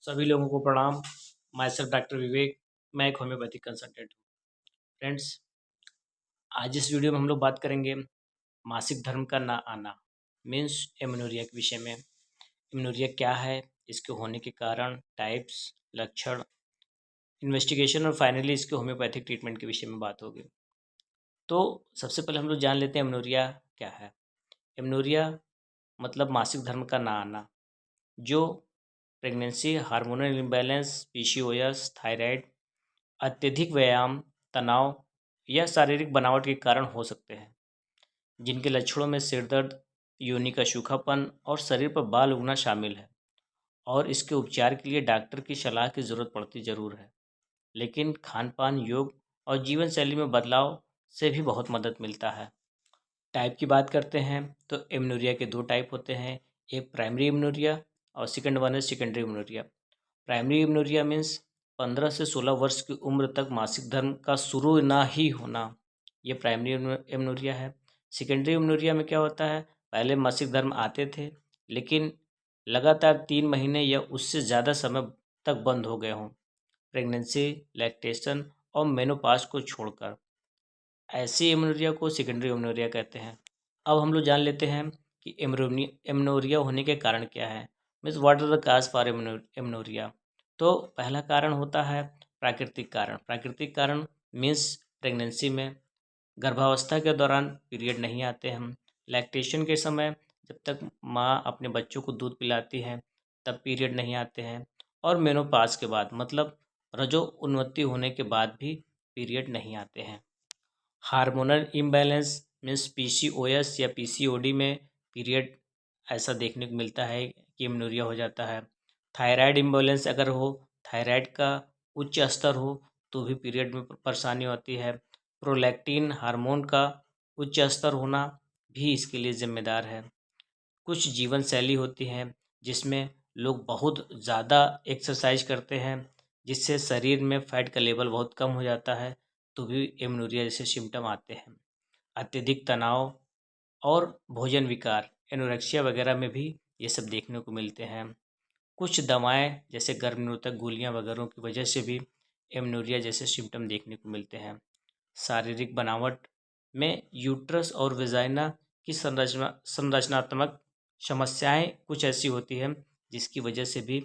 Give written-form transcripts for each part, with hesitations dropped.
सभी लोगों को प्रणाम। माई सेल्फ डॉक्टर विवेक। मैं एक होम्योपैथिक कंसल्टेंट हूँ। फ्रेंड्स, आज इस वीडियो में हम लोग बात करेंगे मासिक धर्म का ना आना मीन्स एमेनोरिया के विषय में। एमेनोरिया क्या है, इसके होने के कारण, टाइप्स, लक्षण, इन्वेस्टिगेशन और फाइनली इसके होम्योपैथिक ट्रीटमेंट के विषय में बात होगी। तो सबसे पहले हम लोग जान लेते हैं एमेनोरिया क्या है। एमेनोरिया मतलब मासिक धर्म का ना आना, जो pregnancy, hormonal imbalance, PCOS, thyroid, अत्यधिक व्यायाम, तनाव या शारीरिक बनावट के कारण हो सकते हैं, जिनके लक्षणों में सिर दर्द, योनि का सूखापन और शरीर पर बाल उगना शामिल है। और इसके उपचार के लिए डॉक्टर की सलाह की ज़रूरत पड़ती ज़रूर है, लेकिन खान पान, योग और जीवन शैली में बदलाव से भी बहुत मदद मिलता है। टाइप की बात करते हैं तो एमेनोरिया के दो टाइप होते हैं, एक प्राइमरी एमेनोरिया और सेकंड वन है secondary amenorrhea. Primary amenorrhea means 15 से 16 वर्ष की उम्र तक मासिक धर्म का शुरू ना ही होना, ये प्राइमरी एमेनोरिया है। सेकेंडरी एमेनोरिया में क्या होता है, पहले मासिक धर्म आते थे लेकिन लगातार 3 महीने या उससे ज़्यादा समय तक बंद हो गए हों, प्रेगनेंसी, लैक्टेशन और मेनोपाज को छोड़कर। ऐसी एमेनोरिया को सेकेंडरी एमेनोरिया कहते हैं। अब हम लोग जान लेते हैं कि एमेनोरिया होने के कारण क्या है, means what are the cause for amenorrhea. तो पहला कारण होता है प्राकृतिक कारण। प्राकृतिक कारण मीन्स प्रेगनेंसी में, गर्भावस्था के दौरान पीरियड नहीं आते हैं, लैक्टेशन के समय जब तक माँ अपने बच्चों को दूध पिलाती है तब पीरियड नहीं आते हैं, और मेनोपाज के बाद मतलब रजो उन्नति होने के बाद भी पीरियड नहीं आते हैं। हार्मोनल इम्बैलेंस मीन्स पीसीओएस या पीसीओडी में पीरियड ऐसा देखने को मिलता है कि एमेनोरिया हो जाता है। थायराइड इम्बैलेंस अगर हो, थायराइड का उच्च स्तर हो तो भी पीरियड में परेशानी होती है। प्रोलैक्टिन हार्मोन का उच्च स्तर होना भी इसके लिए जिम्मेदार है। कुछ जीवन शैली होती है जिसमें लोग बहुत ज़्यादा एक्सरसाइज करते हैं, जिससे शरीर में फैट का लेवल बहुत कम हो जाता है, तो भी एमेनोरिया जैसे सिम्टम आते हैं। अत्यधिक तनाव और भोजन विकार, एनोरेक्सिया वगैरह में भी ये सब देखने को मिलते हैं। कुछ दवाएं जैसे गर्भ निरोधक गोलियां वगैरह की वजह से भी एमेनोरिया जैसे सिम्टम देखने को मिलते हैं। शारीरिक बनावट में यूट्रस और वेजाइना की संरचनात्मक समस्याएं कुछ ऐसी होती हैं जिसकी वजह से भी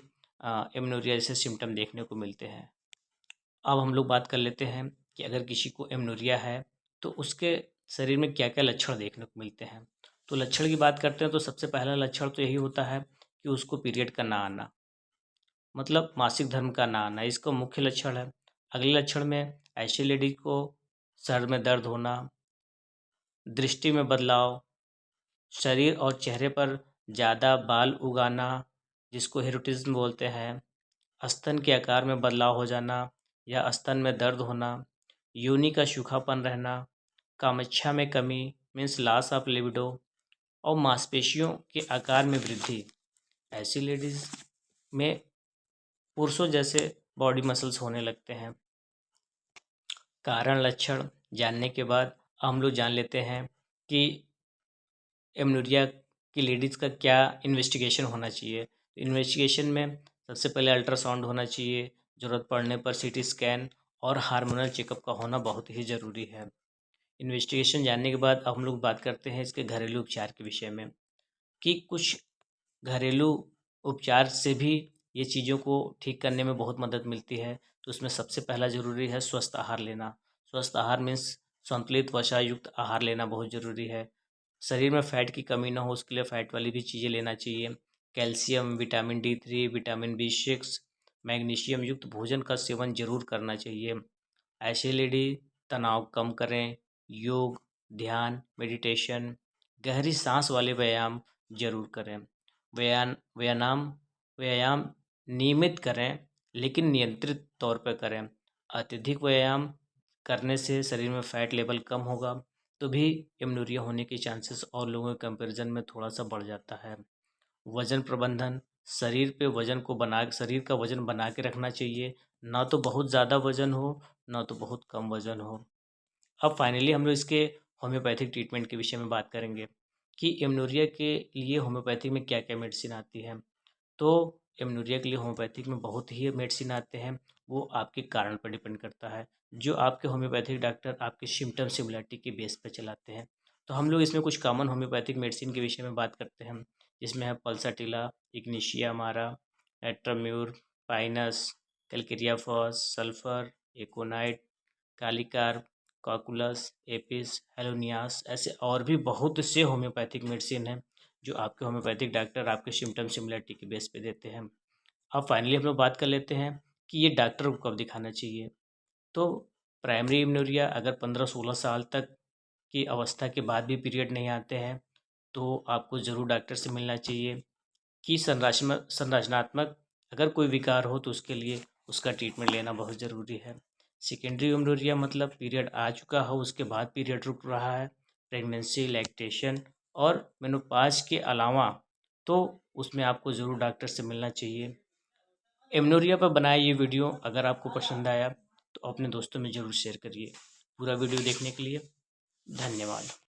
एमेनोरिया जैसे सिम्टम देखने को मिलते हैं। अब हम लोग बात कर लेते हैं कि अगर किसी को एमेनोरिया है तो उसके शरीर में क्या क्या लक्षण देखने को मिलते हैं। तो लक्षण की बात करते हैं तो सबसे पहला लक्षण तो यही होता है कि उसको पीरियड का ना आना, मतलब मासिक धर्म का ना आना, इसका मुख्य लक्षण है। अगले लक्षण में ऐसी लेडी को सर में दर्द होना, दृष्टि में बदलाव, शरीर और चेहरे पर ज़्यादा बाल उगाना जिसको हिरोटिज्म बोलते हैं, स्तन के आकार में बदलाव हो जाना या स्तन में दर्द होना, योनि का सूखापन रहना, कामेच्छा में कमी मीन्स लॉस ऑफ लिबिडो और मांसपेशियों के आकार में वृद्धि। ऐसी लेडीज़ में पुरुषों जैसे बॉडी मसल्स होने लगते हैं। कारण लक्षण जानने के बाद हम लोग जान लेते हैं कि एमेनोरिया की लेडीज़ का क्या इन्वेस्टिगेशन होना चाहिए। इन्वेस्टिगेशन में सबसे पहले अल्ट्रासाउंड होना चाहिए, ज़रूरत पड़ने पर सीटी स्कैन और हार्मोनल चेकअप का होना बहुत ही ज़रूरी है। इन्वेस्टिगेशन जानने के बाद अब हम लोग बात करते हैं इसके घरेलू उपचार के विषय में, कि कुछ घरेलू उपचार से भी ये चीज़ों को ठीक करने में बहुत मदद मिलती है। तो उसमें सबसे पहला ज़रूरी है स्वस्थ आहार लेना। स्वस्थ आहार मीन्स संतुलित वसा युक्त आहार लेना बहुत ज़रूरी है। शरीर में फैट की कमी ना हो उसके लिए फैट वाली भी चीज़ें लेना चाहिए। Calcium, vitamin D3, vitamin B6, magnesium युक्त भोजन का सेवन जरूर करना चाहिए। ऐसे लेडी तनाव कम करें, योग, ध्यान, मेडिटेशन, गहरी सांस वाले व्यायाम जरूर करें। व्यायाम व्यायाम व्यायाम नियमित करें लेकिन नियंत्रित तौर पर करें। अत्यधिक व्यायाम करने से शरीर में फैट लेवल कम होगा तो भी एमेनोरिया होने के चांसेस और लोगों के कंपैरिजन में थोड़ा सा बढ़ जाता है। वजन प्रबंधन, शरीर का वजन बना के रखना चाहिए, ना तो बहुत ज़्यादा वजन हो ना तो बहुत कम वजन हो। अब फाइनली हम लोग इसके होम्योपैथिक ट्रीटमेंट के विषय में बात करेंगे कि एमेनोरिया के लिए होम्योपैथी में क्या क्या मेडिसिन आती है। तो एमनोरिया के लिए होम्योपैथिक में बहुत ही मेडिसिन आते हैं, वो आपके कारण पर डिपेंड करता है, जो आपके होम्योपैथिक डॉक्टर आपके सिम्टम सिमिलरिटी के बेस पर चलाते हैं। तो हम लोग इसमें कुछ कॉमन होम्योपैथिक मेडिसिन के विषय में बात करते हैं, जिसमें है पल्साटिला, इग्निशिया मारा, एट्राम्यूर, pinus, calcarea phos, sulphur, aconite, kali carb, cocculus, apis, helonias, ऐसे और भी बहुत से होम्योपैथिक मेडिसिन हैं जो आपके होम्योपैथिक डॉक्टर आपके सिम्टम सिमिलरिटी के बेस पे देते हैं। अब फाइनली हम लोग बात कर लेते हैं कि ये डॉक्टर को कब दिखाना चाहिए। तो प्राइमरी एमेनोरिया अगर 15-16 साल तक की अवस्था के बाद भी पीरियड नहीं आते हैं तो आपको ज़रूर डॉक्टर से मिलना चाहिए। कि संरचनात्मक अगर कोई विकार हो तो उसके लिए उसका ट्रीटमेंट लेना बहुत ज़रूरी है। सेकेंडरी एमेनोरिया मतलब पीरियड आ चुका हो उसके बाद पीरियड रुक रहा है, प्रेगनेंसी, लैक्टेशन और मेनोपॉज के अलावा, तो उसमें आपको ज़रूर डॉक्टर से मिलना चाहिए। एमेनोरिया पर बनाया ये वीडियो अगर आपको पसंद आया तो अपने दोस्तों में ज़रूर शेयर करिए। पूरा वीडियो देखने के लिए धन्यवाद।